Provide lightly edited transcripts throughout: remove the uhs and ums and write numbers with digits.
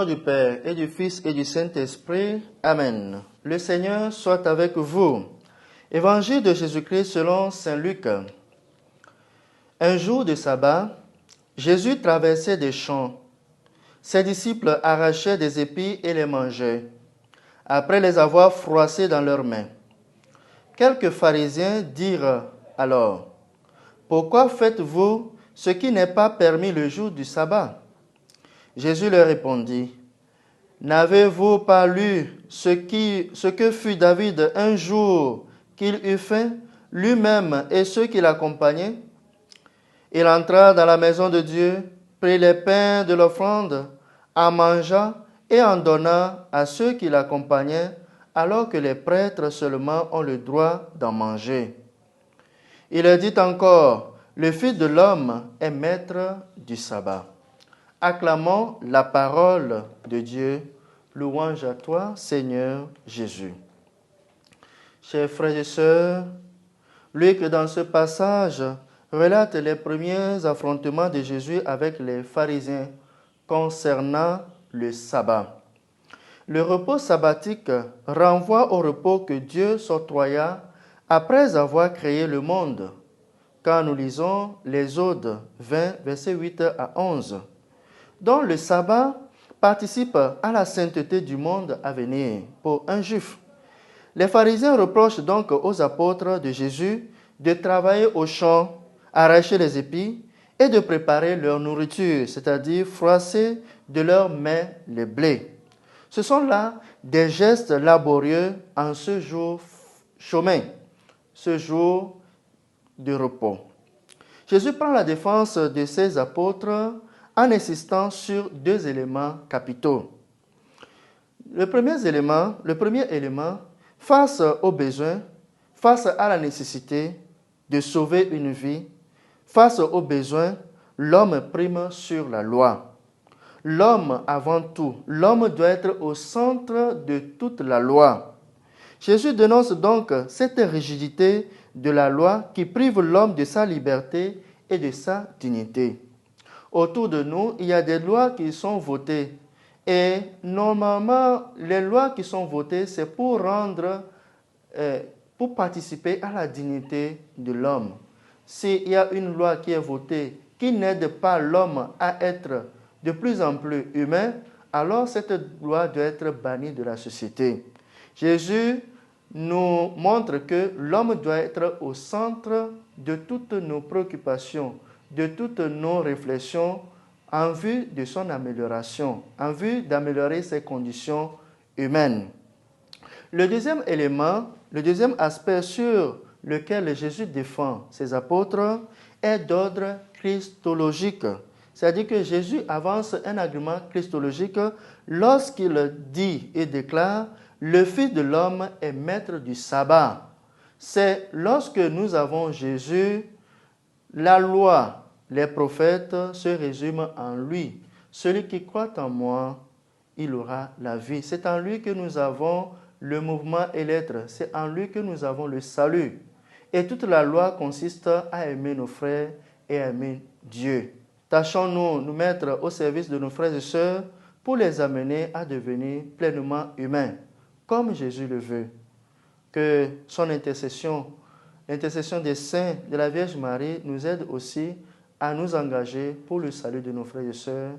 nom du Père et du Fils et du Saint-Esprit. Amen. Le Seigneur soit avec vous. Évangile de Jésus-Christ selon saint Luc. Un jour de sabbat, Jésus traversait des champs. Ses disciples arrachaient des épis et les mangeaient, après les avoir froissés dans leurs mains. Quelques pharisiens dirent alors: « Pourquoi faites-vous ce qui n'est pas permis le jour du sabbat ?» Jésus leur répondit: « N'avez-vous pas lu ce que fut David un jour qu'il eut faim, lui-même et ceux qui l'accompagnaient? Il entra dans la maison de Dieu, prit les pains de l'offrande, en mangea et en donna à ceux qui l'accompagnaient, alors que les prêtres seulement ont le droit d'en manger. Il leur dit encore: le Fils de l'homme est maître du sabbat. » Acclamons la parole de Dieu. Louange à toi, Seigneur Jésus. Chers frères et sœurs, Luc, dans ce passage, relate les premiers affrontements de Jésus avec les pharisiens concernant le sabbat. Le repos sabbatique renvoie au repos que Dieu s'octroya après avoir créé le monde, quand nous lisons l'Exode 20, versets 8 à 11. dont le sabbat participe à la sainteté du monde à venir pour un juif. Les pharisiens reprochent donc aux apôtres de Jésus de travailler au champ, arracher les épis et de préparer leur nourriture, c'est-à-dire froisser de leurs mains le blé. Ce sont là des gestes laborieux en ce jour chômé, ce jour de repos. Jésus prend la défense de ses apôtres en insistant sur deux éléments capitaux. Le premier élément, face aux besoins, face à la nécessité de sauver une vie, face aux besoins, l'homme prime sur la loi. L'homme avant tout, l'homme doit être au centre de toute la loi. Jésus dénonce donc cette rigidité de la loi qui prive l'homme de sa liberté et de sa dignité. Autour de nous, il y a des lois qui sont votées. Et normalement, les lois qui sont votées, c'est pour participer à la dignité de l'homme. S'il y a une loi qui est votée qui n'aide pas l'homme à être de plus en plus humain, alors cette loi doit être bannie de la société. Jésus nous montre que l'homme doit être au centre de toutes nos préoccupations, de toutes nos réflexions en vue de son amélioration, en vue d'améliorer ses conditions humaines. Le deuxième élément, le deuxième aspect sur lequel Jésus défend ses apôtres est d'ordre christologique. C'est-à-dire que Jésus avance un argument christologique lorsqu'il dit et déclare « Le Fils de l'homme est maître du sabbat ». C'est lorsque nous avons Jésus, la loi, les prophètes se résument en lui. Celui qui croit en moi, il aura la vie. C'est en lui que nous avons le mouvement et l'être. C'est en lui que nous avons le salut. Et toute la loi consiste à aimer nos frères et à aimer Dieu. Tâchons-nous nous mettre au service de nos frères et sœurs pour les amener à devenir pleinement humains, comme Jésus le veut. Que son intercession, l'intercession des saints de la Vierge Marie nous aide aussi à nous engager pour le salut de nos frères et sœurs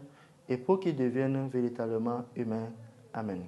et pour qu'ils deviennent véritablement humains. Amen.